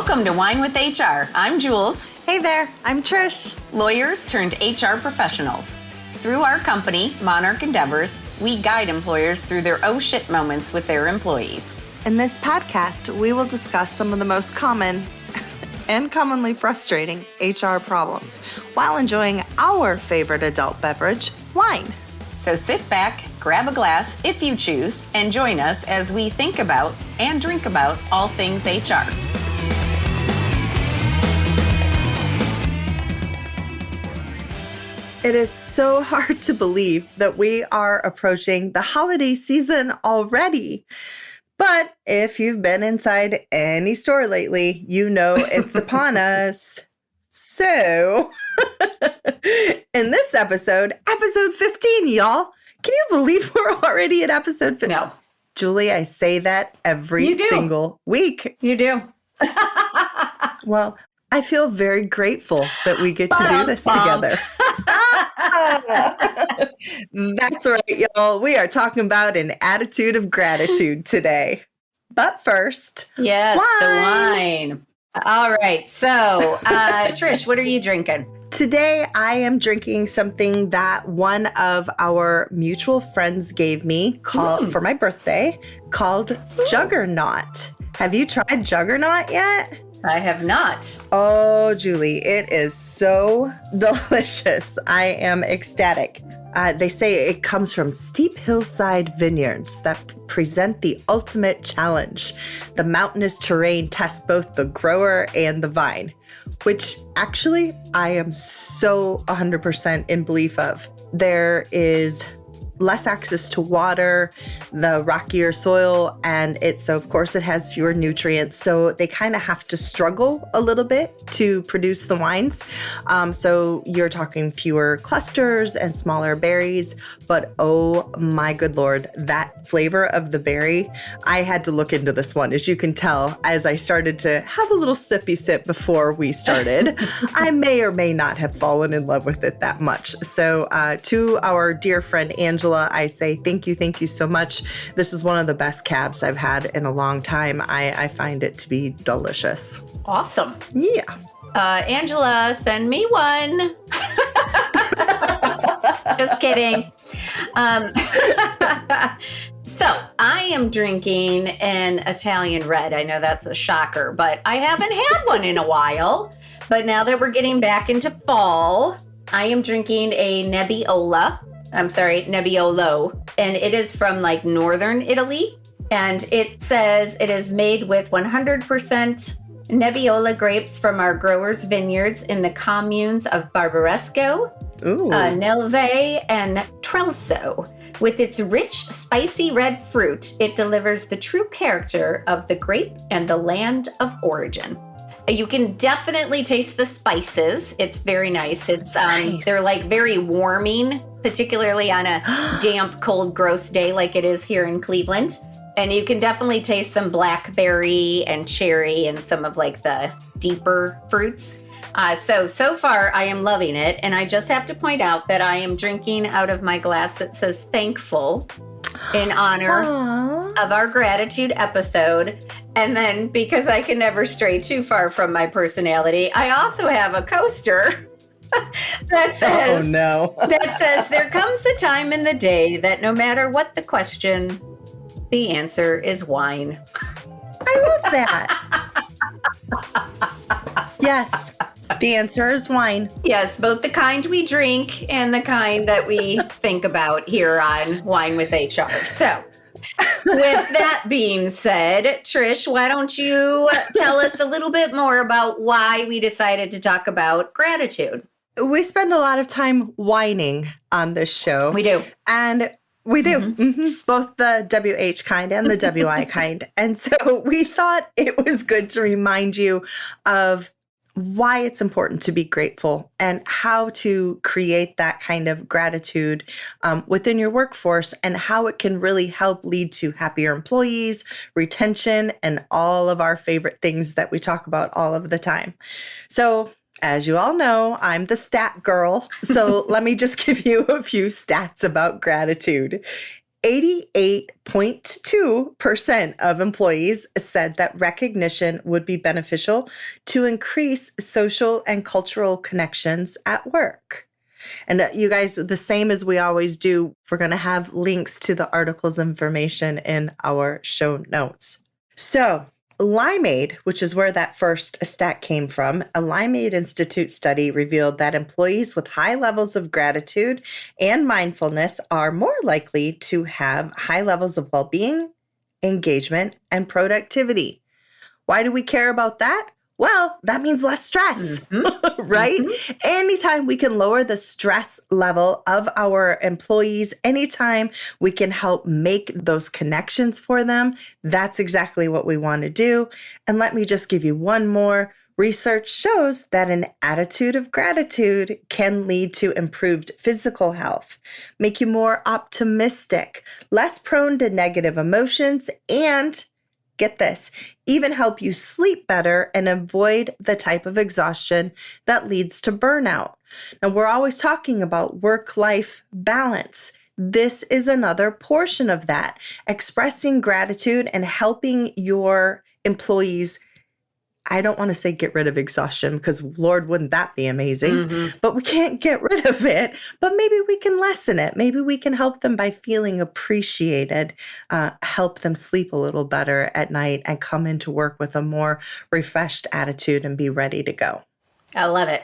Welcome to Wine with HR. I'm Jules. Hey there, I'm Trish. Lawyers turned HR professionals. Through our company, Monarch Endeavors, we guide employers through their oh shit moments with their employees. In this podcast, we will discuss some of the most common and commonly frustrating HR problems while enjoying our favorite adult beverage, wine. So sit back, grab a glass if you choose, and join us as we think about and drink about all things HR. It is so hard to believe that we are approaching the holiday season already. But if you've been inside any store lately, you know it's upon us. So, in this episode 15, y'all, can you believe we're already at episode 15? No. Julie, I say that every single week. You do. Well, I feel very grateful that we get to do this together. That's right, y'all. We are talking about an attitude of gratitude today. But first, yes, the wine. All right. So, Trish, what are you drinking? Today, I am drinking something that one of our mutual friends gave me for my birthday called Juggernaut. Have you tried Juggernaut yet? I have not. Oh, Julie, it is so delicious. I am ecstatic. They say it comes from steep hillside vineyards that present the ultimate challenge. The mountainous terrain tests both the grower and the vine, which actually I am so 100% in belief of. There is less access to water, the rockier soil, and of course it has fewer nutrients. So they kind of have to struggle a little bit to produce the wines. So you're talking fewer clusters and smaller berries, but oh my good Lord, that flavor of the berry, I had to look into this one. As you can tell, as I started to have a little sippy sip before we started, I may or may not have fallen in love with it that much. So to our dear friend Angela, I say thank you so much. This is one of the best cabs I've had in a long time. I find it to be delicious. Awesome. Yeah. Angela, send me one. Just kidding. So I am drinking an Italian red. I know that's a shocker, but I haven't had one in a while. But now that we're getting back into fall, I am drinking a Nebbiolo, and it is from like northern Italy. And it says it is made with 100% Nebbiolo grapes from our growers' vineyards in the communes of Barbaresco, Nelve, and Trelso. With its rich, spicy red fruit, it delivers the true character of the grape and the land of origin. You can definitely taste the spices. It's very nice. It's nice. They're like very warming, particularly on a damp, cold, gross day like it is here in Cleveland. And you can definitely taste some blackberry and cherry and some of like the deeper fruits. So far I am loving it. And I just have to point out that I am drinking out of my glass that says thankful in honor of our gratitude episode. And then because I can never stray too far from my personality, I also have a coaster that says there comes a time in the day that no matter what the question, the answer is wine. I love that. Yes, the answer is wine. Yes, both the kind we drink and the kind that we think about here on Wine with HR. So, with that being said, Trish, why don't you tell us a little bit more about why we decided to talk about gratitude? We spend a lot of time whining on this show. We do. And we do. Both the WH kind and the WI kind. And so we thought it was good to remind you of why it's important to be grateful and how to create that kind of gratitude within your workforce and how it can really help lead to happier employees, retention, and all of our favorite things that we talk about all of the time. So as you all know, I'm the stat girl. So let me just give you a few stats about gratitude. 88.2% of employees said that recognition would be beneficial to increase social and cultural connections at work. And you guys, the same as we always do, we're going to have links to the article's information in our show notes. So, Limeade, which is where that first stat came from, a Limeade Institute study revealed that employees with high levels of gratitude and mindfulness are more likely to have high levels of well-being, engagement, and productivity. Why do we care about that? Well, that means less stress, right? Anytime we can lower the stress level of our employees, anytime we can help make those connections for them, that's exactly what we want to do. And let me just give you one more. Research shows that an attitude of gratitude can lead to improved physical health, make you more optimistic, less prone to negative emotions, and get this, even help you sleep better and avoid the type of exhaustion that leads to burnout. Now, we're always talking about work-life balance. This is another portion of that, expressing gratitude and helping your employees. I don't want to say get rid of exhaustion because Lord, wouldn't that be amazing? But we can't get rid of it, but maybe we can lessen it. Maybe we can help them by feeling appreciated, help them sleep a little better at night and come into work with a more refreshed attitude and be ready to go. I love it.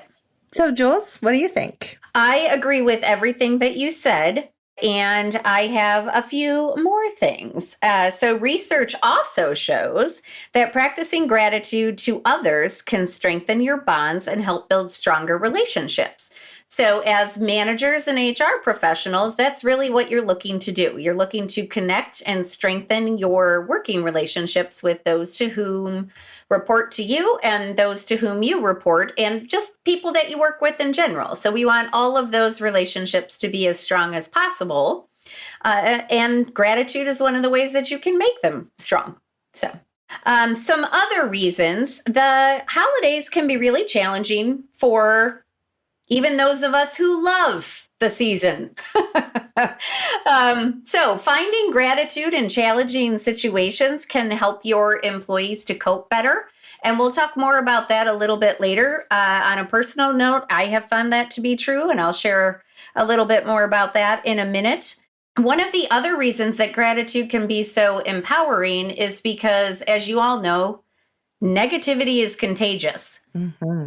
So Jules, what do you think? I agree with everything that you said. And I have a few more things. So research also shows that practicing gratitude to others can strengthen your bonds and help build stronger relationships. So as managers and HR professionals, that's really what you're looking to do. You're looking to connect and strengthen your working relationships with those to whom report to you and those to whom you report, and just people that you work with in general. So we want all of those relationships to be as strong as possible. And gratitude is one of the ways that you can make them strong. So some other reasons, the holidays can be really challenging for even those of us who love the season. So finding gratitude in challenging situations can help your employees to cope better. And we'll talk more about that a little bit later. On a personal note, I have found that to be true, and I'll share a little bit more about that in a minute. One of the other reasons that gratitude can be so empowering is because, as you all know, negativity is contagious,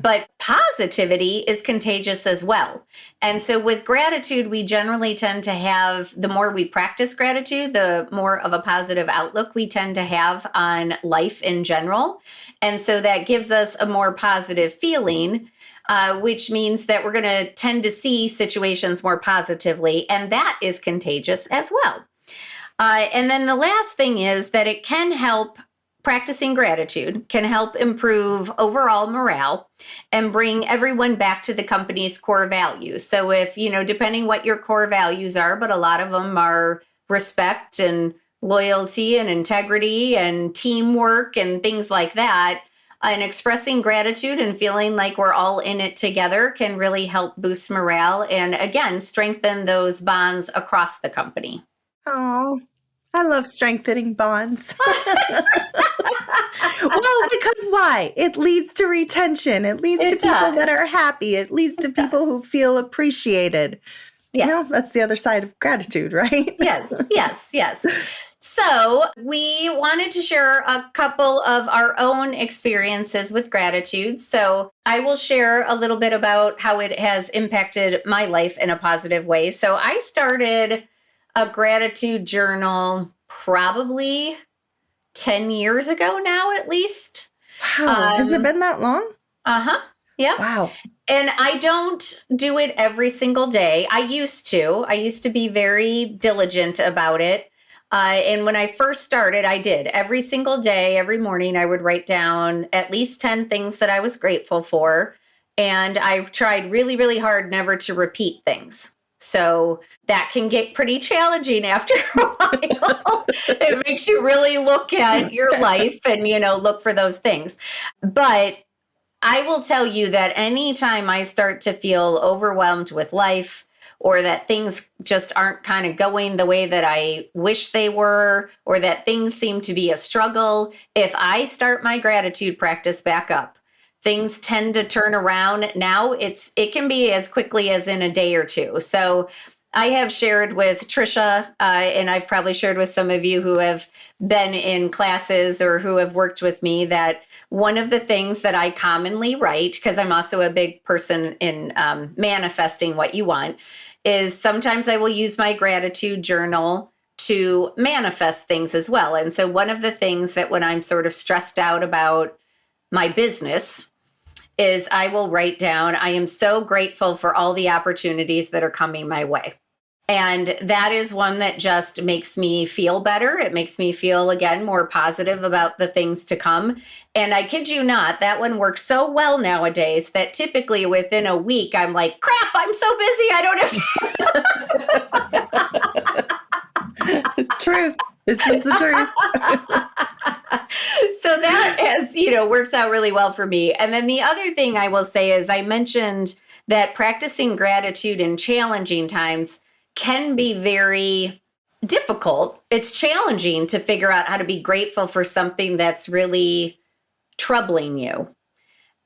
but positivity is contagious as well. And so with gratitude, we generally tend to have, the more we practice gratitude, the more of a positive outlook we tend to have on life in general. And so that gives us a more positive feeling, which means that we're going to tend to see situations more positively. And that is contagious as well. And then the last thing is that it can help. Practicing gratitude can help improve overall morale and bring everyone back to the company's core values. So if, depending what your core values are, but a lot of them are respect and loyalty and integrity and teamwork and things like that, and expressing gratitude and feeling like we're all in it together can really help boost morale and, again, strengthen those bonds across the company. Oh, I love strengthening bonds. Well, because why? It leads to retention. It leads to people that are happy. It leads to people who feel appreciated. Yes. That's the other side of gratitude, right? Yes. So we wanted to share a couple of our own experiences with gratitude. So I will share a little bit about how it has impacted my life in a positive way. So I started a gratitude journal probably 10 years ago now, at least. Wow. Has it been that long? Yeah. Wow. And I don't do it every single day. I used to be very diligent about it. And when I first started, I did every single day, every morning, I would write down at least 10 things that I was grateful for. And I tried really, really hard never to repeat things. So that can get pretty challenging after a while. It makes you really look at your life and, look for those things. But I will tell you that anytime I start to feel overwhelmed with life or that things just aren't kind of going the way that I wish they were, or that things seem to be a struggle, if I start my gratitude practice back up, things tend to turn around. Now it can be as quickly as in a day or two. So I have shared with Trisha, and I've probably shared with some of you who have been in classes or who have worked with me, that one of the things that I commonly write, because I'm also a big person in manifesting what you want, is sometimes I will use my gratitude journal to manifest things as well. And so one of the things that when I'm sort of stressed out about my business is I will write down, I am so grateful for all the opportunities that are coming my way. And that is one that just makes me feel better. It makes me feel, again, more positive about the things to come. And I kid you not, that one works so well nowadays that typically within a week, I'm like, crap, I'm so busy. I don't have to. Truth. This is the truth. So that has, worked out really well for me. And then the other thing I will say is I mentioned that practicing gratitude in challenging times can be very difficult. It's challenging to figure out how to be grateful for something that's really troubling you.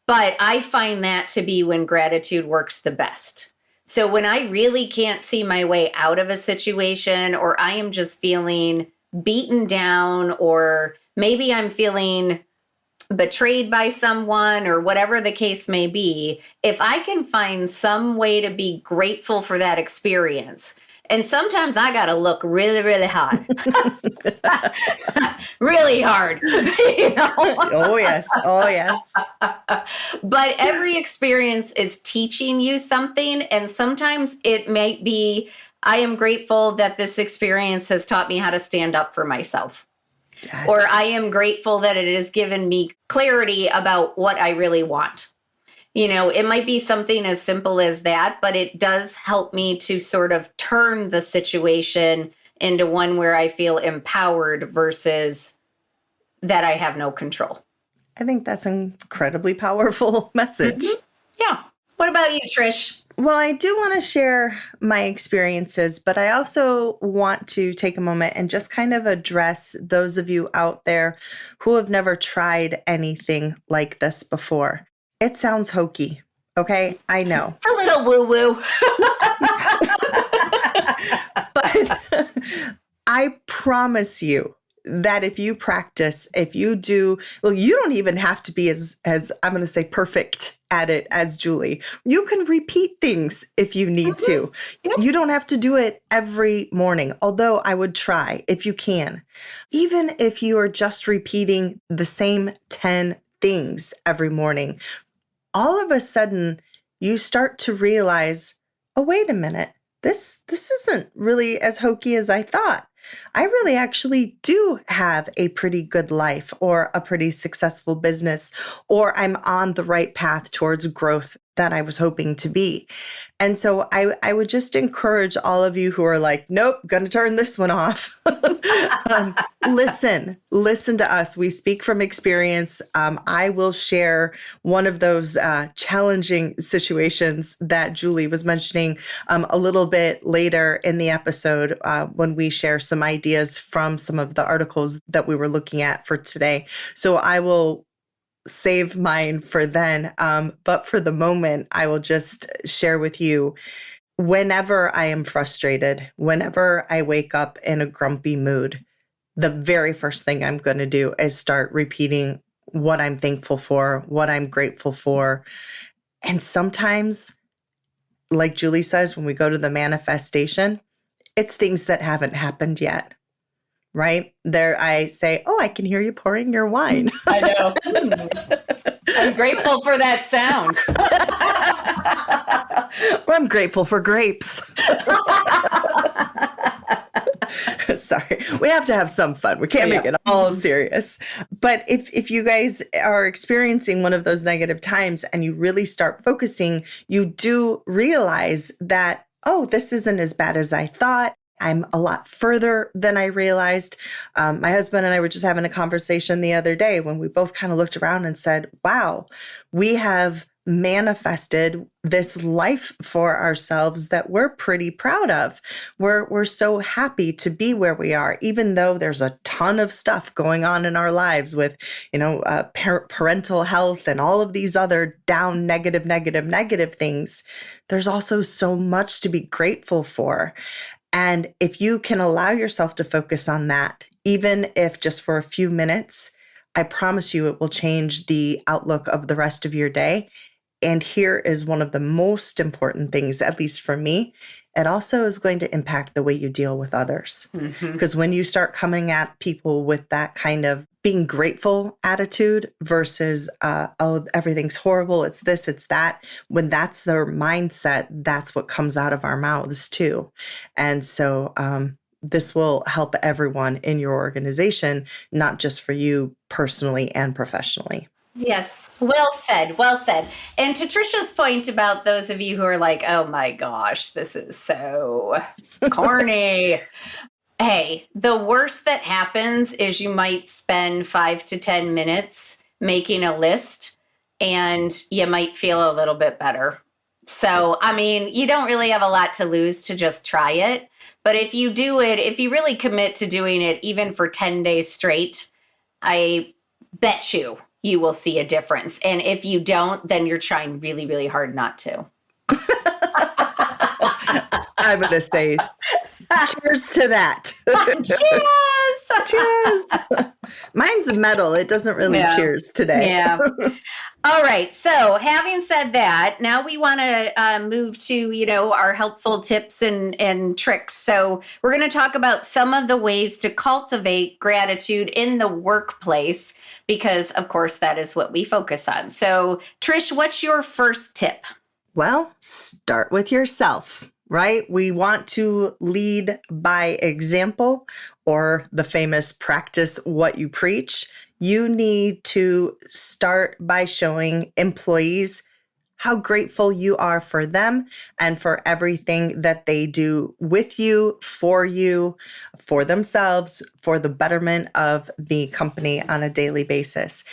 But I find that to be when gratitude works the best. So when I really can't see my way out of a situation, or I am just feeling beaten down, or maybe I'm feeling betrayed by someone, or whatever the case may be, if I can find some way to be grateful for that experience. And sometimes I got to look really, really hard. Really hard. Oh, yes. Oh, yes. But every experience is teaching you something. And sometimes it might be, I am grateful that this experience has taught me how to stand up for myself. Yes. Or I am grateful that it has given me clarity about what I really want. It might be something as simple as that, but it does help me to sort of turn the situation into one where I feel empowered versus that I have no control. I think that's an incredibly powerful message. Mm-hmm. Yeah. What about you, Trish? Well, I do want to share my experiences, but I also want to take a moment and just kind of address those of you out there who have never tried anything like this before. It sounds hokey, okay? I know. A little woo-woo. But I promise you that if you practice, if you do, well, you don't even have to be as I'm going to say perfect at it as Julie. You can repeat things if you need to. Yep. You don't have to do it every morning, although I would try if you can. Even if you are just repeating the same 10 things every morning, all of a sudden you start to realize, oh, wait a minute, this isn't really as hokey as I thought. I really actually do have a pretty good life, or a pretty successful business, or I'm on the right path towards growth that I was hoping to be. And so I would just encourage all of you who are like, nope, gonna turn this one off. Listen to us. We speak from experience. I will share one of those challenging situations that Julie was mentioning a little bit later in the episode when we share some ideas from some of the articles that we were looking at for today. So I will save mine for then. But for the moment, I will just share with you, whenever I am frustrated, whenever I wake up in a grumpy mood, the very first thing I'm going to do is start repeating what I'm thankful for, what I'm grateful for. And sometimes, like Julie says, when we go to the manifestation, it's things that haven't happened yet. Right there, I say, oh, I can hear you pouring your wine. I know. I'm grateful for that sound. Well, I'm grateful for grapes. Sorry, we have to have some fun. We can't make it all serious. But if you guys are experiencing one of those negative times and you really start focusing, you do realize that, oh, this isn't as bad as I thought. I'm a lot further than I realized. My husband and I were just having a conversation the other day when we both kind of looked around and said, wow, we have manifested this life for ourselves that we're pretty proud of. We're so happy to be where we are, even though there's a ton of stuff going on in our lives with, parental health and all of these other down negative things. There's also so much to be grateful for. And if you can allow yourself to focus on that, even if just for a few minutes, I promise you it will change the outlook of the rest of your day. And here is one of the most important things, at least for me. It also is going to impact the way you deal with others. Because when you start coming at people with that kind of being grateful attitude versus, oh, everything's horrible, it's this, it's that, when that's their mindset, that's what comes out of our mouths too. And so this will help everyone in your organization, not just for you personally and professionally. Yes. Well said. Well said. And to Trisha's point about those of you who are like, oh my gosh, this is so corny. Hey, the worst that happens is you might spend 5 to 10 minutes making a list and you might feel a little bit better. So, I mean, you don't really have a lot to lose to just try it. But if you do it, if you really commit to doing it, even for 10 days straight, I bet you will see a difference. And if you don't, then you're trying really, really hard not to. I'm going to say cheers to that. Cheers! Cheers! Mine's metal. It doesn't really cheers today. Yeah. All right. So having said that, now we want to move to, our helpful tips and tricks. So we're going to talk about some of the ways to cultivate gratitude in the workplace, because of course that is what we focus on. So Trish, what's your first tip? Well, start with yourself, right? We want to lead by example, or the famous practice what you preach. You need to start by showing employees how grateful you are for them and for everything that they do with you, for themselves, for the betterment of the company on a daily basis.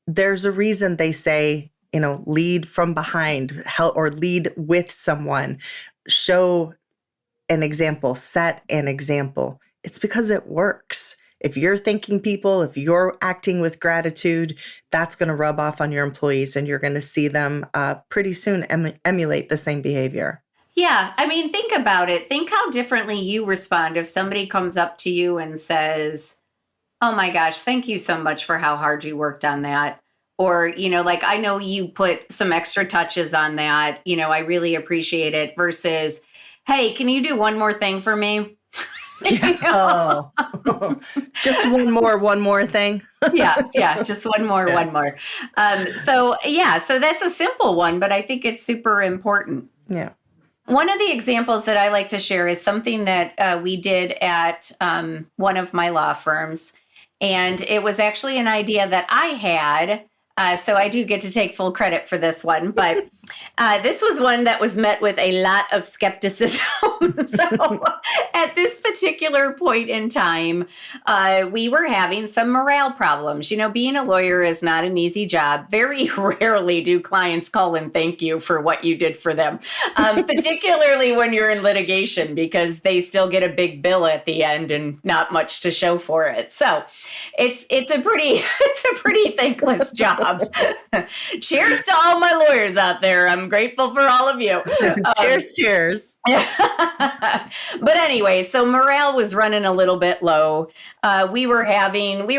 There's a reason they say, lead from behind, help, or lead with someone, show an example, set an example. It's because it works. If you're thanking people, if you're acting with gratitude, that's going to rub off on your employees and you're going to see them pretty soon emulate the same behavior. Yeah. I mean, think about it. Think how differently you respond if somebody comes up to you and says, oh my gosh, thank you so much for how hard you worked on that. Or, I know you put some extra touches on that. I really appreciate it. Versus, hey, can you do one more thing for me? Oh, just one more thing. yeah, just one more. So that's a simple one, but I think it's super important. Yeah. One of the examples that I like to share is something that we did at one of my law firms. And it was actually an idea that I had. So I do get to take full credit for this one, but this was one that was met with a lot of skepticism. So at this particular point in time, we were having some morale problems. Being a lawyer is not an easy job. Very rarely do clients call and thank you for what you did for them, particularly when you're in litigation, because they still get a big bill at the end and not much to show for it. So it's a pretty thankless job. Cheers to all my lawyers out there. I'm grateful for all of you. Cheers. But anyway, so morale was running a little bit low. We were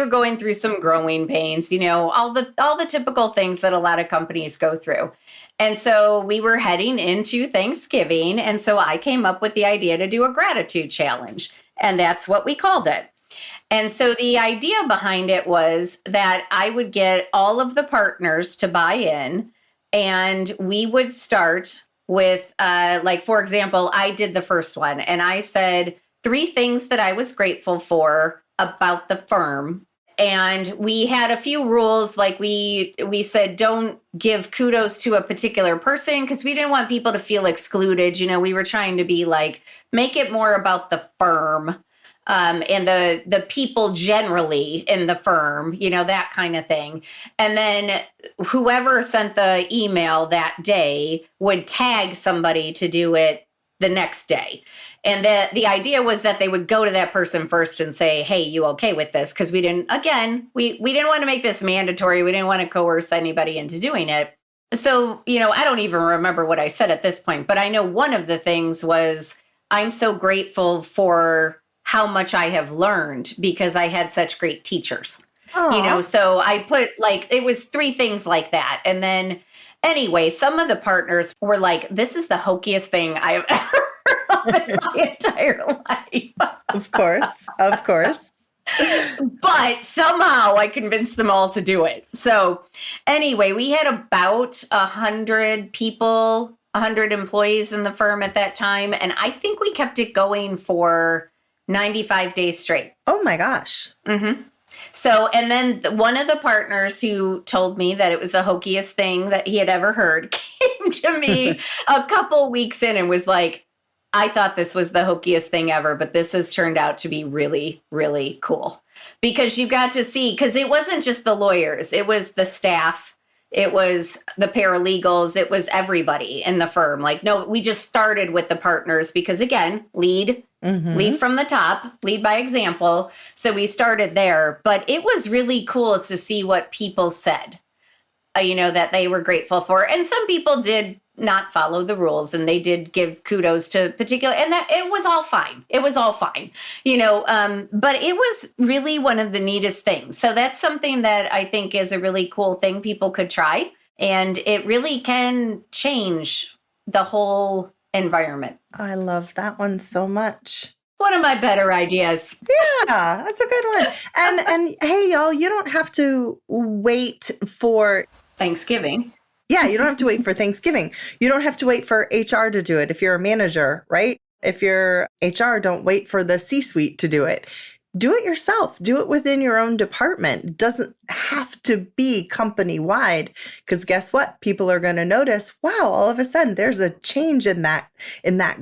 going through some growing pains, all the typical things that a lot of companies go through. And so we were heading into Thanksgiving. And so I came up with the idea to do a gratitude challenge. And that's what we called it. And so the idea behind it was that I would get all of the partners to buy in, and we would start with, for example, I did the first one, and I said 3 things that I was grateful for about the firm. And we had a few rules, like we said, don't give kudos to a particular person because we didn't want people to feel excluded. We were trying to be like, make it more about the firm. and the people generally in the firm, that kind of thing. And then whoever sent the email that day would tag somebody to do it the next day. And the idea was that they would go to that person first and say, hey, you okay with this? Because we didn't want to make this mandatory. We didn't want to coerce anybody into doing it. So, I don't even remember what I said at this point, but I know one of the things was I'm so grateful for how much I have learned because I had such great teachers. So I put it was 3 things like that. And then anyway, some of the partners were like, this is the hokiest thing I've ever heard of in my entire life. Of course. But somehow I convinced them all to do it. So anyway, we had about 100 people, 100 employees in the firm at that time. And I think we kept it going for 95 days straight. Oh my gosh. Mm-hmm. So, and then one of the partners who told me that it was the hokiest thing that he had ever heard came to me a couple weeks in and was like, I thought this was the hokiest thing ever, but this has turned out to be really, really cool. Because you got to see, because it wasn't just the lawyers, it was the staff, it was the paralegals, it was everybody in the firm. No, we just started with the partners because, again, lead from the top, lead by example. So we started there. But it was really cool to see what people said, that they were grateful for. And some people did not follow the rules and they did give kudos to particular, and that it was all fine. It was all fine, but it was really one of the neatest things. So that's something that I think is a really cool thing people could try. And it really can change the whole environment. I love that one so much. One of my better ideas. Yeah, that's a good one. And hey, y'all, you don't have to wait for Thanksgiving. Yeah, you don't have to wait for Thanksgiving. You don't have to wait for HR to do it if you're a manager, right? If you're HR, don't wait for the C-suite to do it. Do it yourself. Do it within your own department. It doesn't have to be company-wide, because guess what? People are going to notice, wow, all of a sudden there's a change in that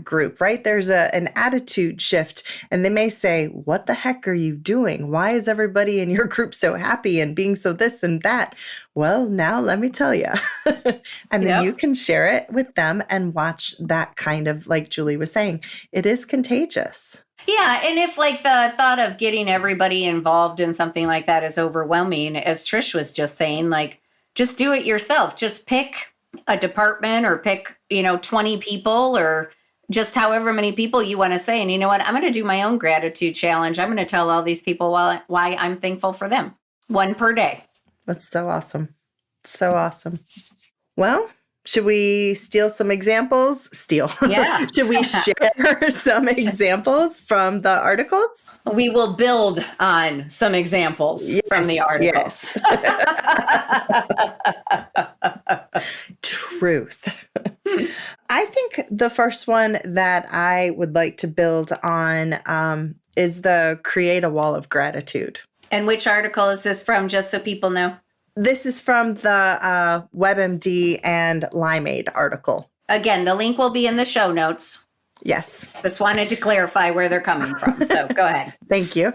group, right? There's an attitude shift, and they may say, what the heck are you doing? Why is everybody in your group so happy and being so this and that? Well, now let me tell you. And then you can share it with them and watch that kind of, like Julie was saying, it is contagious. Yeah, and if the thought of getting everybody involved in something like that is overwhelming, as Trish was just saying, just do it yourself. Just pick a department or pick, 20 people or just however many people you want to say. And you know what? I'm going to do my own gratitude challenge. I'm going to tell all these people why I'm thankful for them. 1 per day. That's so awesome. So awesome. Well, should we steal some examples? Yeah. Should we share some examples from the articles? We will build on some examples from the articles. Yes. Truth. I think the first one that I would like to build on is the create a wall of gratitude. And which article is this from, just so people know? This is from the WebMD and Limeade article. Again, the link will be in the show notes. Yes. Just wanted to clarify where they're coming from. So go ahead. Thank you.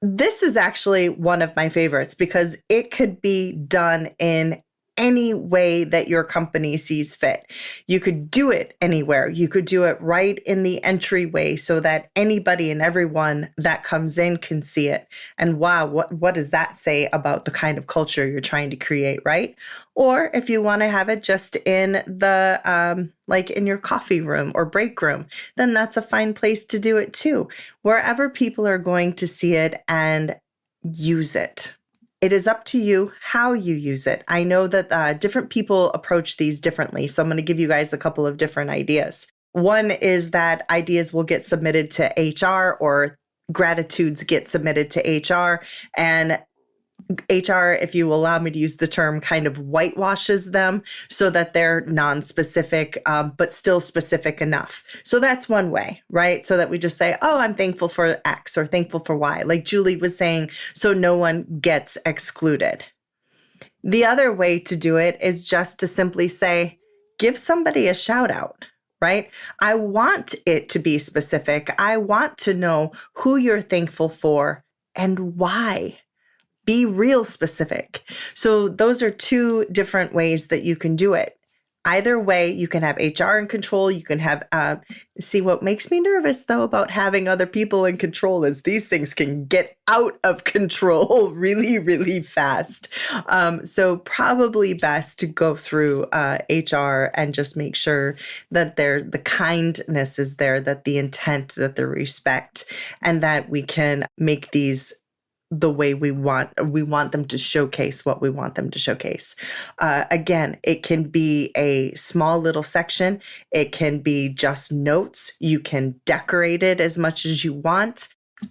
This is actually one of my favorites because it could be done in any way that your company sees fit. You could do it anywhere. You could do it right in the entryway so that anybody and everyone that comes in can see it. And wow, what does that say about the kind of culture you're trying to create, right? Or if you want to have it just in the, in your coffee room or break room, then that's a fine place to do it too. Wherever people are going to see it and use it. It is up to you how you use it. I know that different people approach these differently, so I'm going to give you guys a couple of different ideas. One is that ideas will get submitted to HR or gratitudes get submitted to HR, and HR, if you allow me to use the term, kind of whitewashes them so that they're non-specific, but still specific enough. So that's one way, right? So that we just say, oh, I'm thankful for X or thankful for Y, like Julie was saying, so no one gets excluded. The other way to do it is just to simply say, give somebody a shout out. right? I want it to be specific. I want to know who you're thankful for and why. Be real specific. So those are two different ways that you can do it. Either way, you can have HR in control. You can have, see, what makes me nervous though about having other people in control is these things can get out of control really, really fast. So probably best to go through HR and just make sure that the kindness is there, that the intent, that the respect, and that we can make these the way we want them to showcase what we want them to showcase. Again, it can be a small little section. It can be just notes. You can decorate it as much as you want.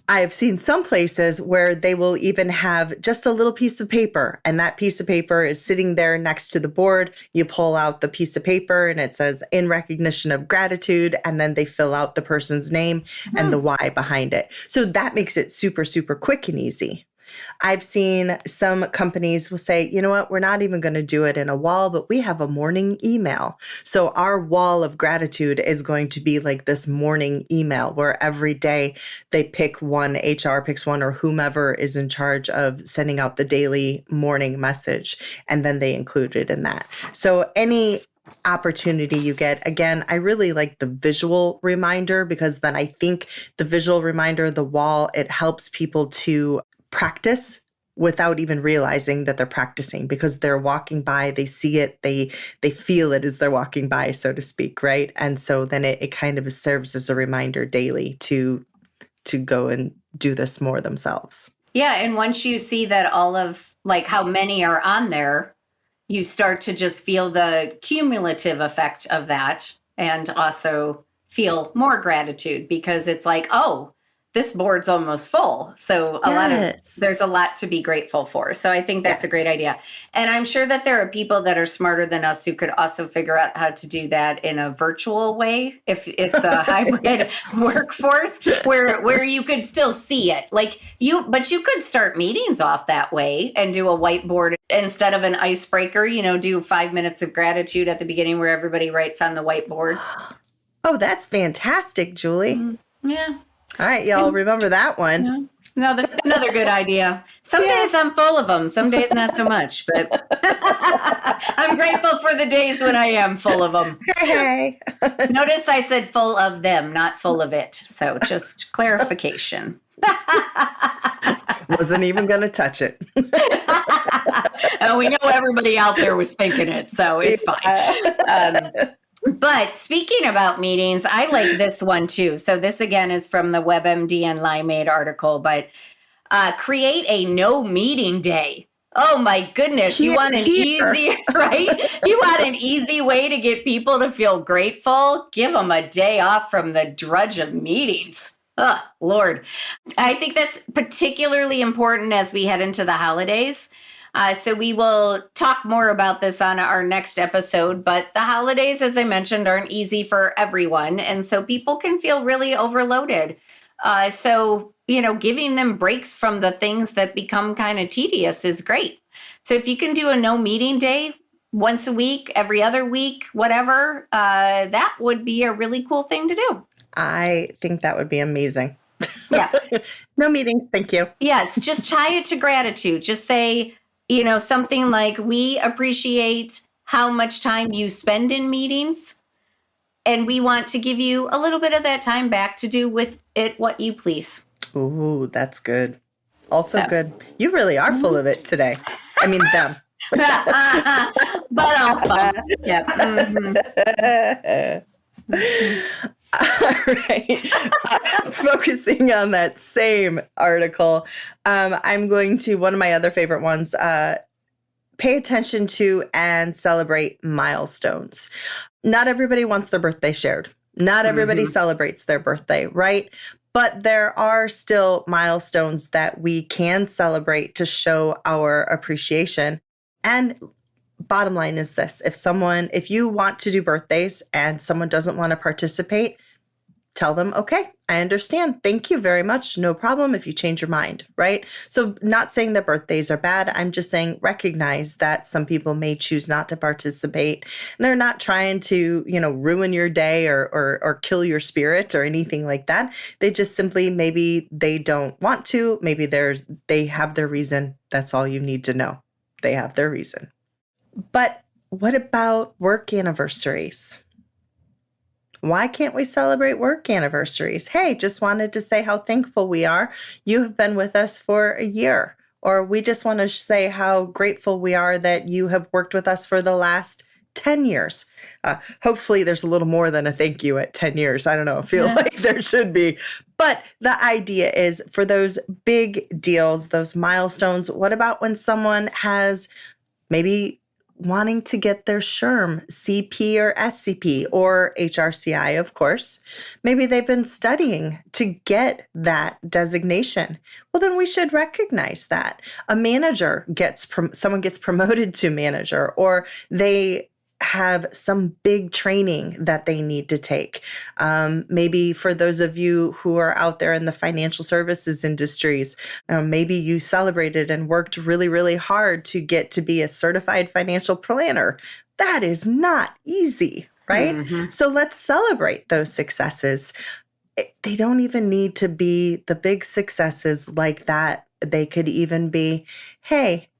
I've seen some places where they will even have just a little piece of paper, and that piece of paper is sitting there next to the board. You pull out the piece of paper and it says in recognition of gratitude, and then they fill out the person's name and the why behind it. So that makes it super, super quick and easy. I've seen some companies will say, you know what, we're not even going to do it in a wall, but we have a morning email. So our wall of gratitude is going to be like this morning email where every day they pick one, HR picks one, or whomever is in charge of sending out the daily morning message, and then they include it in that. So any opportunity you get. Again, I really like the visual reminder because then I think the visual reminder, the wall, it helps people to practice without even realizing that they're practicing because they're walking by, they see it, they feel it as they're walking by, so to speak, right? And so then it kind of serves as a reminder daily to go and do this more themselves. Yeah, and once you see that all of like how many are on there, you start to just feel the cumulative effect of that and also feel more gratitude because it's like, oh, this board's almost full. So there's a lot to be grateful for. So I think that's a great idea. And I'm sure that there are people that are smarter than us who could also figure out how to do that in a virtual way. If it's a hybrid workforce where you could still see it but you could start meetings off that way and do a whiteboard instead of an icebreaker, do 5 minutes of gratitude at the beginning where everybody writes on the whiteboard. Oh, that's fantastic, Julie. Yeah. All right, y'all remember that one. No, that's another good idea. Some days I'm full of them. Some days not so much, but I'm grateful for the days when I am full of them. Hey. Notice I said full of them, not full of it. So just clarification. Wasn't even going to touch it. We know everybody out there was thinking it, so it's fine. But speaking about meetings, I like this one too. So this again is from the WebMD and Limeade article, but create a no meeting day. Oh my goodness. You want an easy, right? You want an easy way to get people to feel grateful? Give them a day off from the drudge of meetings. Oh, Lord. I think that's particularly important as we head into the holidays. So we will talk more about this on our next episode, but the holidays, as I mentioned, aren't easy for everyone. And so people can feel really overloaded. So giving them breaks from the things that become kind of tedious is great. So if you can do a no meeting day once a week, every other week, whatever, that would be a really cool thing to do. I think that would be amazing. Yeah. No meetings. Thank you. Yes. Just tie it to gratitude. Just say, something like, we appreciate how much time you spend in meetings, and we want to give you a little bit of that time back to do with it what you please. Ooh, that's good. Also good. You really are full of it today. I mean, them. But alpha. Yep. All right. Focusing on that same article, I'm going to one of my other favorite ones, pay attention to and celebrate milestones. Not everybody wants their birthday shared. Not everybody celebrates their birthday, right? But there are still milestones that we can celebrate to show our appreciation. And bottom line is this: if you want to do birthdays and someone doesn't want to participate, tell them, okay, I understand. Thank you very much. No problem if you change your mind, right? So not saying that birthdays are bad. I'm just saying recognize that some people may choose not to participate. And they're not trying to, ruin your day or kill your spirit or anything like that. They just simply, maybe they don't want to. Maybe they have their reason. That's all you need to know. They have their reason. But what about work anniversaries? Why can't we celebrate work anniversaries? Hey, just wanted to say how thankful we are. You have been with us for a year. Or we just want to say how grateful we are that you have worked with us for the last 10 years. Hopefully there's a little more than a thank you at 10 years. I don't know. I feel like there should be. But the idea is for those big deals, those milestones, what about when someone has maybe wanting to get their SHRM, CP or SCP, or HRCI, of course. Maybe they've been studying to get that designation. Well, then we should recognize that. A manager someone gets promoted to manager, or they have some big training that they need to take. Maybe for those of you who are out there in the financial services industries, maybe you celebrated and worked really, really hard to get to be a certified financial planner. That is not easy, right? Mm-hmm. So let's celebrate those successes. They don't even need to be the big successes like that. They could even be, hey,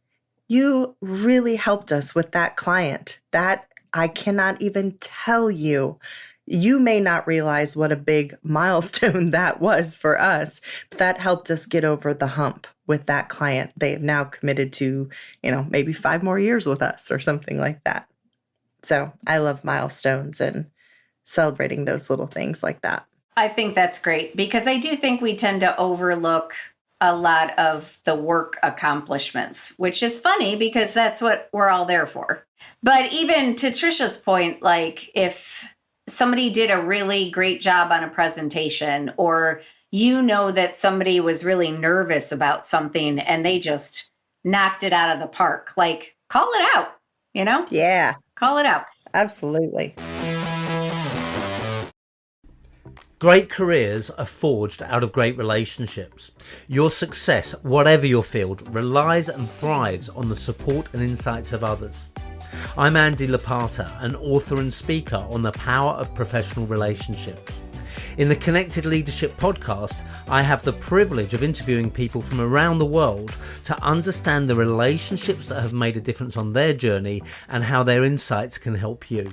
you really helped us with that client. That I cannot even tell you. You may not realize what a big milestone that was for us, but that helped us get over the hump with that client. They have now committed to, maybe 5 more years with us or something like that. So I love milestones and celebrating those little things like that. I think that's great because I do think we tend to overlook a lot of the work accomplishments, which is funny because that's what we're all there for. But even to Trisha's point, like if somebody did a really great job on a presentation, or that somebody was really nervous about something and they just knocked it out of the park, like call it out, Yeah. Call it out. Absolutely. Great careers are forged out of great relationships. Your success, whatever your field, relies and thrives on the support and insights of others. I'm Andy Lapata, an author and speaker on the power of professional relationships. In the Connected Leadership podcast, I have the privilege of interviewing people from around the world to understand the relationships that have made a difference on their journey and how their insights can help you.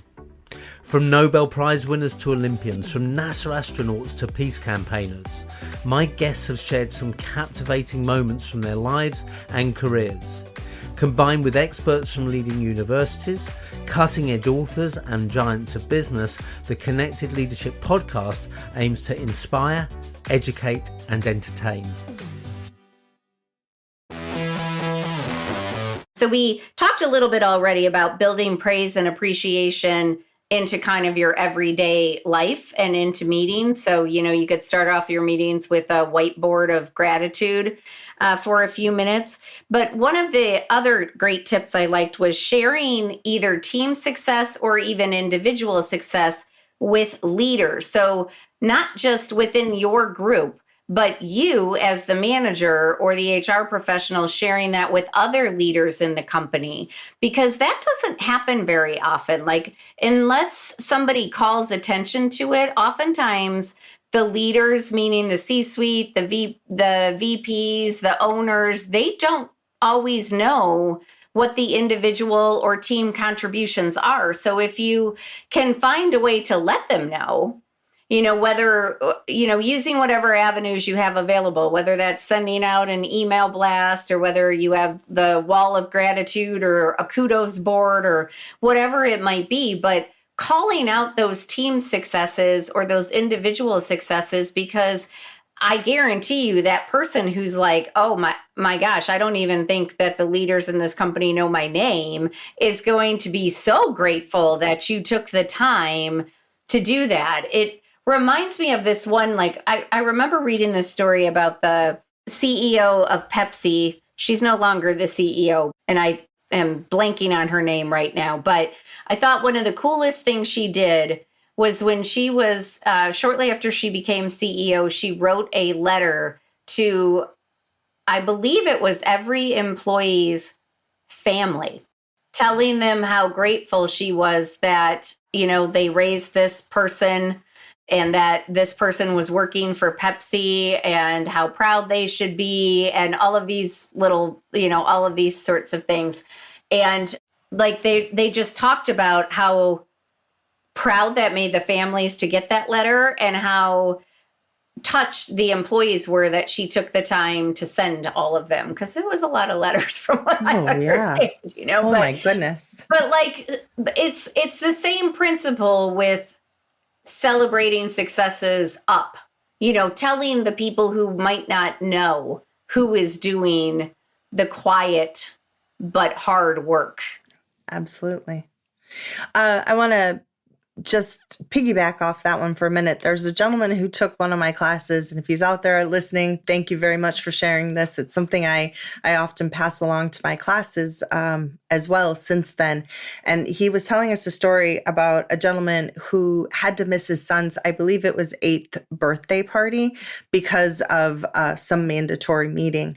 From Nobel Prize winners to Olympians, from NASA astronauts to peace campaigners, my guests have shared some captivating moments from their lives and careers. Combined with experts from leading universities, cutting-edge authors and giants of business, the Connected Leadership podcast aims to inspire, educate and entertain. So we talked a little bit already about building praise and appreciation into kind of your everyday life and into meetings. So, you could start off your meetings with a whiteboard of gratitude for a few minutes. But one of the other great tips I liked was sharing either team success or even individual success with leaders. So not just within your group, but you as the manager or the HR professional sharing that with other leaders in the company, because that doesn't happen very often. Like unless somebody calls attention to it, oftentimes the leaders, meaning the C-suite, the VPs, the owners, they don't always know what the individual or team contributions are. So if you can find a way to let them know, whether, using whatever avenues you have available, whether that's sending out an email blast or whether you have the wall of gratitude or a kudos board or whatever it might be, but calling out those team successes or those individual successes, because I guarantee you that person who's like, oh my gosh, I don't even think that the leaders in this company know my name, is going to be so grateful that you took the time to do that. It reminds me of this one, I remember reading this story about the CEO of Pepsi. She's no longer the CEO, and I am blanking on her name right now, but I thought one of the coolest things she did was when she was, shortly after she became CEO, she wrote a letter to, I believe it was every employee's family, telling them how grateful she was that, they raised this person and that this person was working for Pepsi and how proud they should be and all of these little, all of these sorts of things. And like they just talked about how proud that made the families to get that letter and how touched the employees were that she took the time to send all of them, because it was a lot of letters from what I understand, Oh my goodness. But like it's the same principle with celebrating successes up, telling the people who might not know who is doing the quiet but hard work. Absolutely. I want to just piggyback off that one for a minute. There's a gentleman who took one of my classes, and if he's out there listening, thank you very much for sharing this. It's something I often pass along to my classes as well since then. And he was telling us a story about a gentleman who had to miss his son's, I believe it was 8th birthday party because of some mandatory meeting.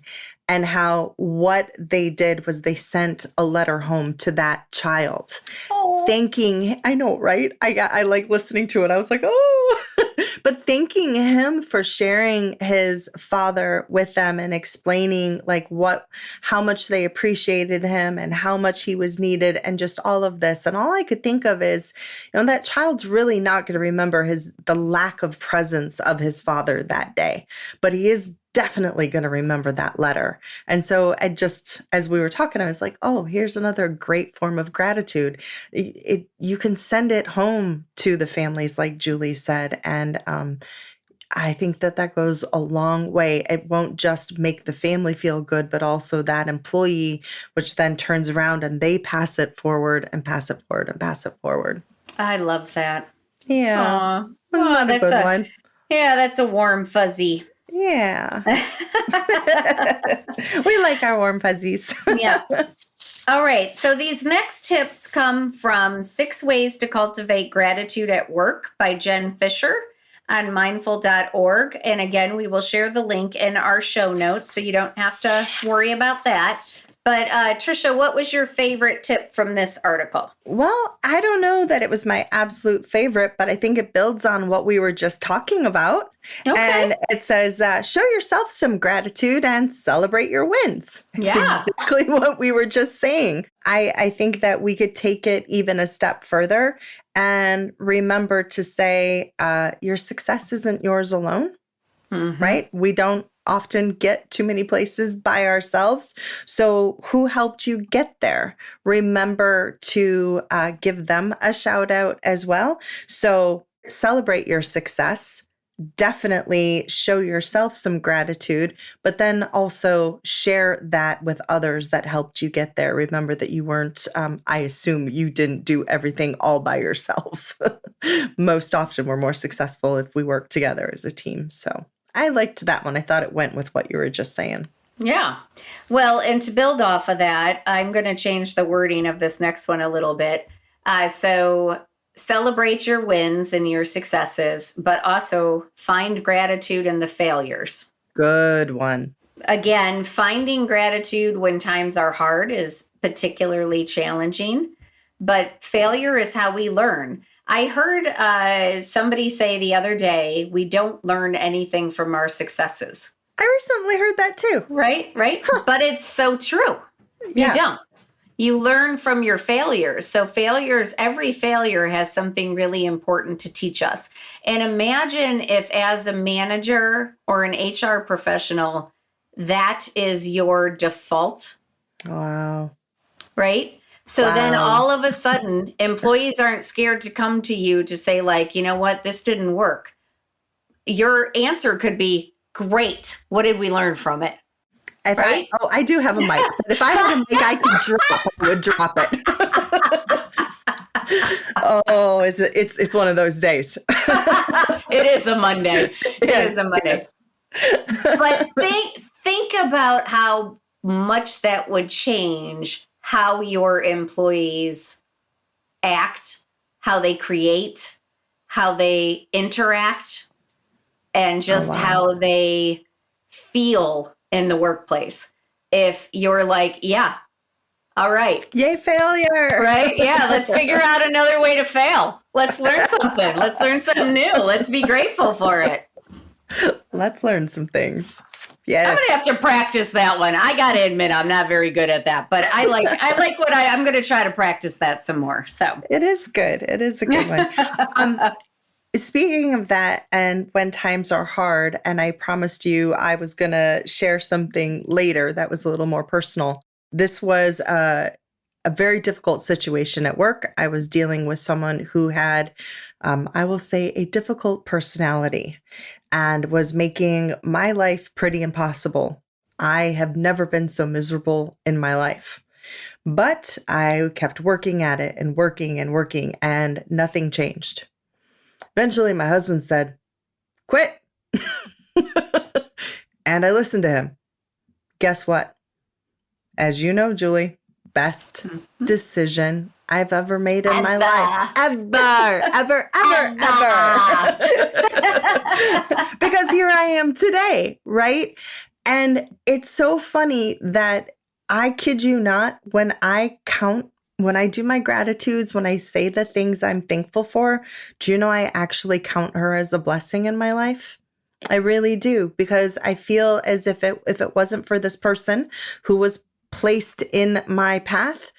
And how what they did was they sent a letter home to that child, thanking, I know, right? I like listening to it. I was like, oh, but thanking him for sharing his father with them and explaining like how much they appreciated him and how much he was needed and just all of this. And all I could think of is, that child's really not going to remember the lack of presence of his father that day, but he is definitely going to remember that letter. And so as we were talking, I was like, oh, here's another great form of gratitude. You can send it home to the families, like Julie said. And I think that goes a long way. It won't just make the family feel good, but also that employee, which then turns around and they pass it forward and pass it forward and pass it forward. I love that. Yeah. That's a good one. Yeah, that's a warm fuzzy. Yeah. We like our warm fuzzies. Yeah. All right. So these next tips come from 6 Ways to Cultivate Gratitude at Work by Jen Fisher on mindful.org. And again, we will share the link in our show notes so you don't have to worry about that. But Trisha, what was your favorite tip from this article? Well, I don't know that it was my absolute favorite, but I think it builds on what we were just talking about. Okay. And it says, show yourself some gratitude and celebrate your wins. Yeah. It's exactly what we were just saying. I think that we could take it even a step further and remember to say, your success isn't yours alone, right? We don't often get too many places by ourselves. So who helped you get there? Remember to give them a shout out as well. So celebrate your success. Definitely show yourself some gratitude, but then also share that with others that helped you get there. Remember that you weren't, I assume you didn't do everything all by yourself. Most often we're more successful if we work together as a team. So I liked that one. I thought it went with what you were just saying. Yeah. Well, and to build off of that, I'm going to change the wording of this next one a little bit. So celebrate your wins and your successes, but also find gratitude in the failures. Good one. Again, finding gratitude when times are hard is particularly challenging, but failure is how we learn. I heard somebody say the other day, we don't learn anything from our successes. I recently heard that too. Right. Huh. But it's so true. Yeah. You don't. You learn from your failures. So every failure has something really important to teach us. And imagine if as a manager or an HR professional, that is your default. Wow. Right? So then all of a sudden, employees aren't scared to come to you to say like, you know what, this didn't work. Your answer could be, great. What did we learn from it? Right? I do have a mic. But if I had a mic I could drop, I would drop it. Oh, it's one of those days. It is a Monday. It is a Monday. But think about how much that would change how your employees act, how they create, how they interact and just wow. how they feel in the workplace. If you're like, yeah, all right. Yay, failure. Right? Yeah, let's figure out another way to fail. Let's learn something. Let's learn something new. Let's be grateful for it. Let's learn some things. Yes. I'm gonna have to practice that one. I gotta admit, I'm not very good at that, but I like what I'm gonna try to practice that some more. So it is good. It is a good one. Speaking of that, and when times are hard, and I promised you I was gonna share something later that was a little more personal. This was a very difficult situation at work. I was dealing with someone who had, I will say, a difficult personality and was making my life pretty impossible. I have never been so miserable in my life. But I kept working at it and working, and nothing changed. Eventually, my husband said, quit. And I listened to him. Guess what? As you know, Julie, best decision I've ever made in my life. Ever. Because here I am today, right? And it's so funny that I kid you not, when I do my gratitudes, when I say the things I'm thankful for, do you know I actually count her as a blessing in my life? I really do, because I feel as if it wasn't for this person who was placed in my path,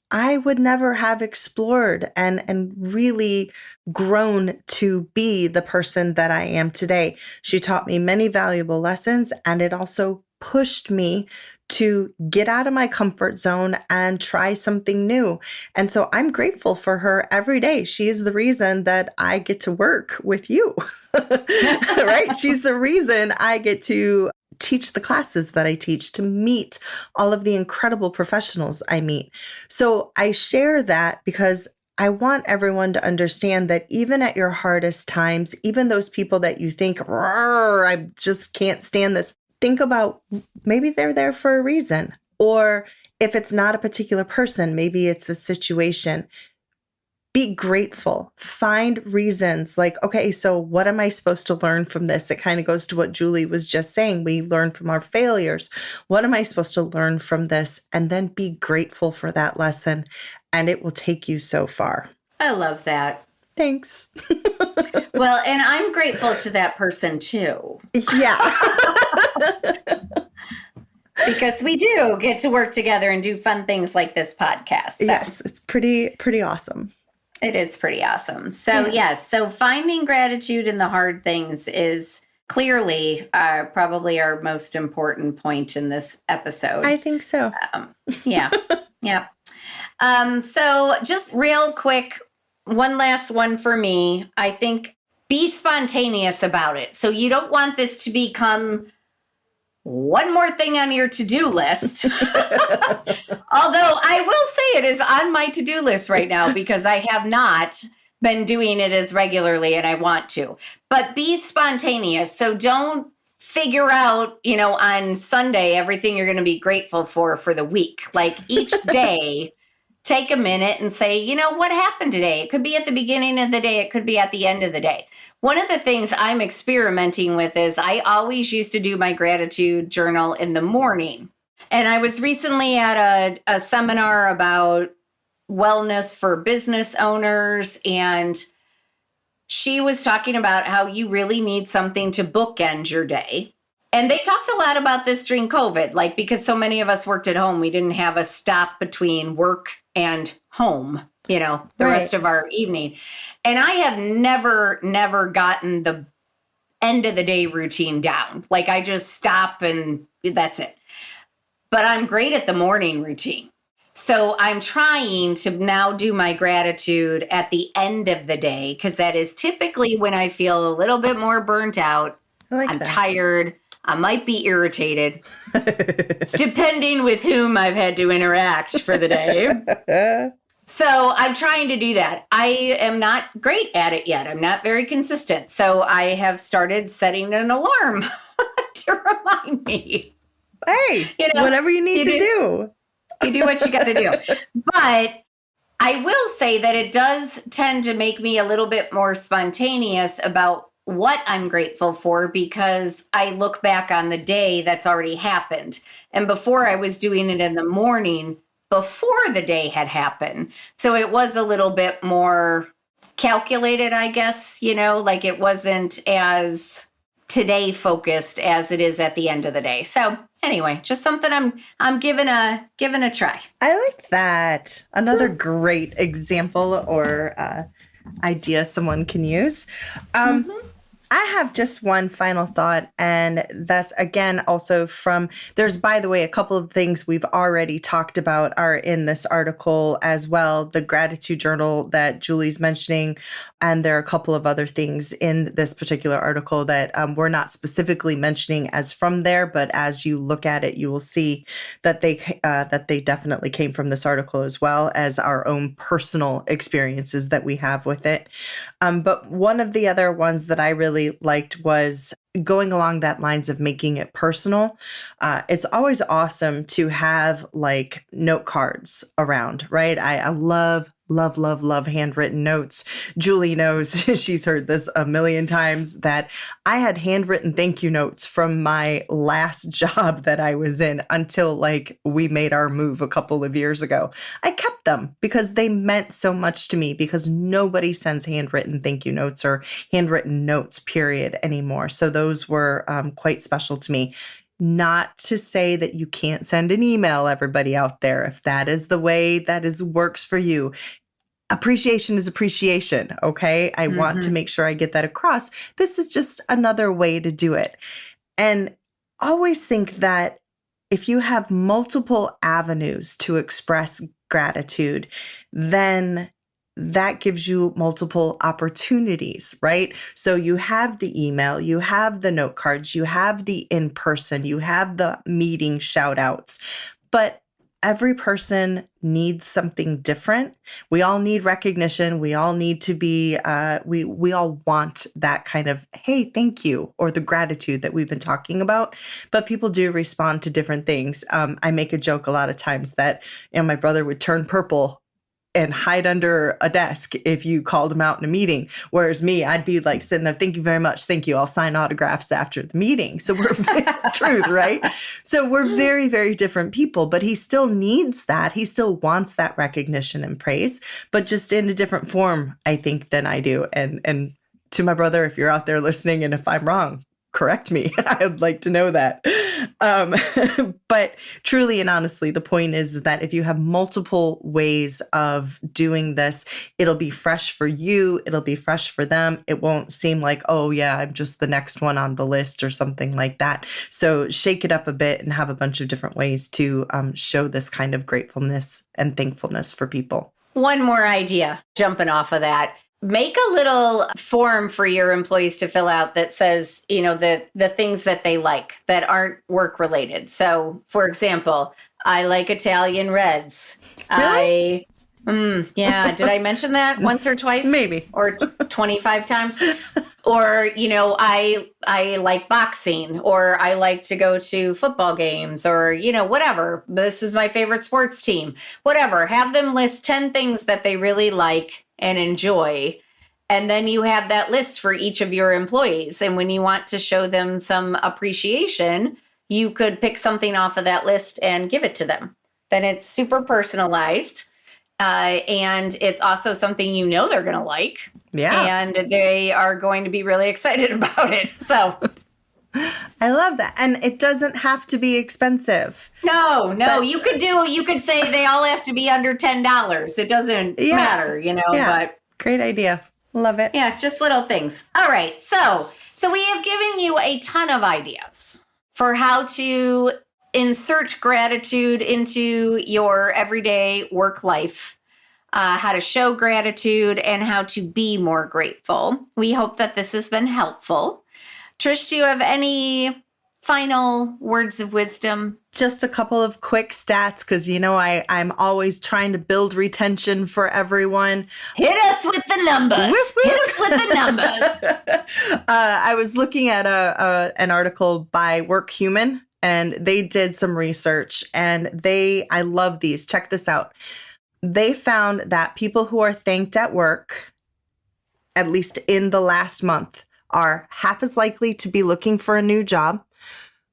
I would never have explored and really grown to be the person that I am today. She taught me many valuable lessons, and it also pushed me to get out of my comfort zone and try something new. And so I'm grateful for her every day. She is the reason that I get to work with you, right? She's the reason I get to teach the classes that I teach, to meet all of the incredible professionals I meet. So I share that because I want everyone to understand that even at your hardest times, even those people that you think, I just can't stand this, think about maybe they're there for a reason. Or if it's not a particular person, maybe it's a situation. Be grateful. Find reasons like, okay, so what am I supposed to learn from this? It kind of goes to what Julie was just saying. We learn from our failures. What am I supposed to learn from this? And then be grateful for that lesson, and it will take you so far. I love that. Thanks. Well, and I'm grateful to that person too. Yeah. Because we do get to work together and do fun things like this podcast. So. Yes, it's pretty awesome. It is pretty awesome. So yes, so finding gratitude in the hard things is clearly probably our most important point in this episode. I think so. Yeah. So just real quick, one last one for me. I think be spontaneous about it. So you don't want this to become one more thing on your to-do list. Although I will say it is on my to-do list right now because I have not been doing it as regularly and I want to. But be spontaneous. So don't figure out, on Sunday, everything you're going to be grateful for the week. Like each day, take a minute and say, what happened today? It could be at the beginning of the day. It could be at the end of the day. One of the things I'm experimenting with is I always used to do my gratitude journal in the morning. And I was recently at a seminar about wellness for business owners. And she was talking about how you really need something to bookend your day. And they talked a lot about this during COVID, because so many of us worked at home, we didn't have a stop between work and home, the rest of our evening. And I have never gotten the end of the day routine down. I just stop and that's it. But I'm great at the morning routine. So I'm trying to now do my gratitude at the end of the day, because that is typically when I feel a little bit more burnt out. I'm tired. I might be irritated, depending with whom I've had to interact for the day. So I'm trying to do that. I am not great at it yet. I'm not very consistent. So I have started setting an alarm to remind me. Hey, whatever you need to do. You do what you got to do. But I will say that it does tend to make me a little bit more spontaneous about what I'm grateful for, because I look back on the day that's already happened. And before, I was doing it in the morning before the day had happened. So it was a little bit more calculated, I guess, like it wasn't as today focused as it is at the end of the day. So anyway, just something I'm giving a try. I like that. Another great example or idea someone can use. I have just one final thought, and that's again also there's, by the way, a couple of things we've already talked about are in this article as well. The gratitude journal that Julie's mentioning, and there are a couple of other things in this particular article that we're not specifically mentioning as from there, but as you look at it, you will see that they definitely came from this article, as well as our own personal experiences that we have with it. But one of the other ones that I really liked was going along that lines of making it personal. It's always awesome to have like note cards around, right? I love handwritten notes. Julie knows, she's heard this a million times, that I had handwritten thank you notes from my last job that I was in until like we made our move a couple of years ago. I kept them because they meant so much to me, because nobody sends handwritten thank you notes or handwritten notes, period, anymore. So those were quite special to me. Not to say that you can't send an email, everybody out there, if that is the way that works for you. Appreciation is appreciation, okay? I want to make sure I get that across. This is just another way to do it. And always think that if you have multiple avenues to express gratitude, then that gives you multiple opportunities, right? So you have the email, you have the note cards, you have the in-person, you have the meeting shout outs, but every person needs something different. We all need recognition. We all need to be, we all want that kind of, hey, thank you, or the gratitude that we've been talking about. But people do respond to different things. I make a joke a lot of times that, my brother would turn purple and hide under a desk if you called him out in a meeting. Whereas me, I'd be like sitting there, thank you very much. Thank you. I'll sign autographs after the meeting. So we're truth, right? So we're very, very different people, but he still needs that. He still wants that recognition and praise, but just in a different form, I think, than I do. And to my brother, if you're out there listening, and if I'm wrong, correct me. I'd like to know that. But truly and honestly, the point is that if you have multiple ways of doing this, it'll be fresh for you. It'll be fresh for them. It won't seem like, oh yeah, I'm just the next one on the list or something like that. So shake it up a bit and have a bunch of different ways to show this kind of gratefulness and thankfulness for people. One more idea, jumping off of that. Make a little form for your employees to fill out that says, the things that they like that aren't work related. So, for example, I like Italian reds. Really? Yeah. Did I mention that once or twice? Maybe. Or 25 times? Or, I like boxing, or I like to go to football games, or, whatever. This is my favorite sports team. Whatever. Have them list 10 things that they really like and enjoy. And then you have that list for each of your employees. And when you want to show them some appreciation, you could pick something off of that list and give it to them. Then it's super personalized. And it's also something they're going to like. Yeah. And they are going to be really excited about it. So I love that. And it doesn't have to be expensive. No. You could say they all have to be under $10. It doesn't matter, Yeah. But great idea. Love it. yeah, just little things. All right. So we have given you a ton of ideas for how to insert gratitude into your everyday work life, how to show gratitude, and how to be more grateful. We hope that this has been helpful. Trish, do you have any final words of wisdom? Just a couple of quick stats, because I'm always trying to build retention for everyone. Hit us with the numbers. Woof, woof. Hit us with the numbers. I was looking at an article by WorkHuman, and they did some research, and I love these. Check this out. They found that people who are thanked at work, at least in the last month, are half as likely to be looking for a new job,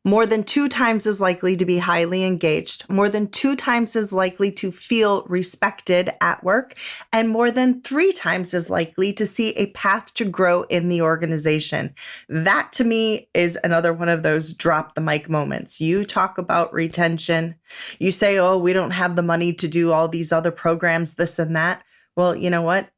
more than 2 times as likely to be highly engaged, more than 2 times as likely to feel respected at work, and more than 3 times as likely to see a path to grow in the organization. That to me is another one of those drop the mic moments. You talk about retention. You say, oh, we don't have the money to do all these other programs, this and that. Well, you know what?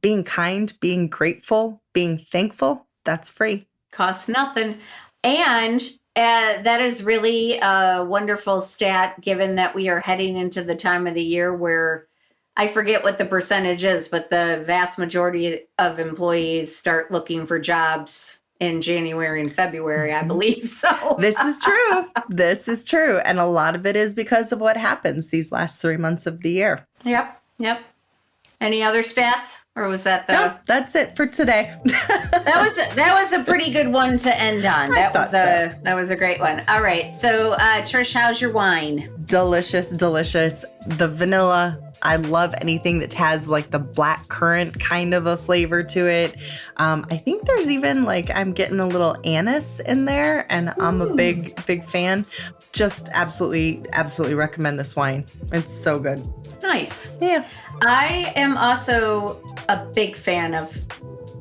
Being kind, being grateful, being thankful, that's free. Costs nothing. And that is really a wonderful stat, given that we are heading into the time of the year where I forget what the percentage is, but the vast majority of employees start looking for jobs in January and February, I believe. So This is true. This is true. And a lot of it is because of what happens these last 3 months of the year. Yep. Any other stats? Or was that the... No, that's it for today. That was a pretty good one to end on. That was a great one. All right. So, Trish, how's your wine? Delicious, delicious. The vanilla. I love anything that has like the black currant kind of a flavor to it. I think there's even I'm getting a little anise in there, and I'm a big fan. Just absolutely recommend this wine. It's so good. Nice. Yeah. I am also a big fan of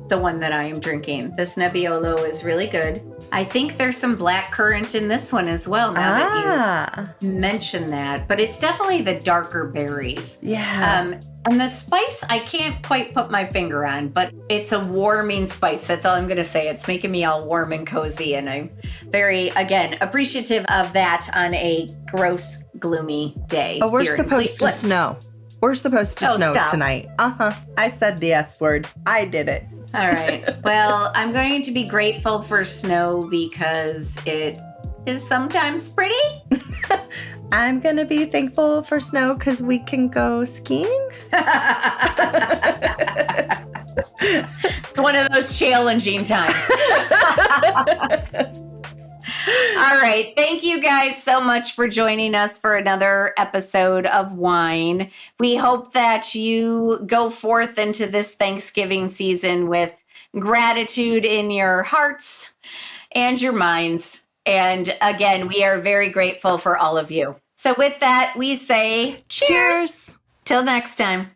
the one that I am drinking. This Nebbiolo is really good. I think there's some black currant in this one as well, now that you mention that. But it's definitely the darker berries. Yeah. And the spice, I can't quite put my finger on, but it's a warming spice. That's all I'm going to say. It's making me all warm and cozy. And I'm very, again, appreciative of that on a gross, gloomy day. Oh, we're supposed to snow. We're supposed to snow stop. tonight. I said the S word. I did it. All right. Well, I'm going to be grateful for snow because it is sometimes pretty. I'm going to be thankful for snow because we can go skiing. It's one of those challenging times. All right. Thank you guys so much for joining us for another episode of Wine. We hope that you go forth into this Thanksgiving season with gratitude in your hearts and your minds. And again, we are very grateful for all of you. So with that, we say cheers. Till next time.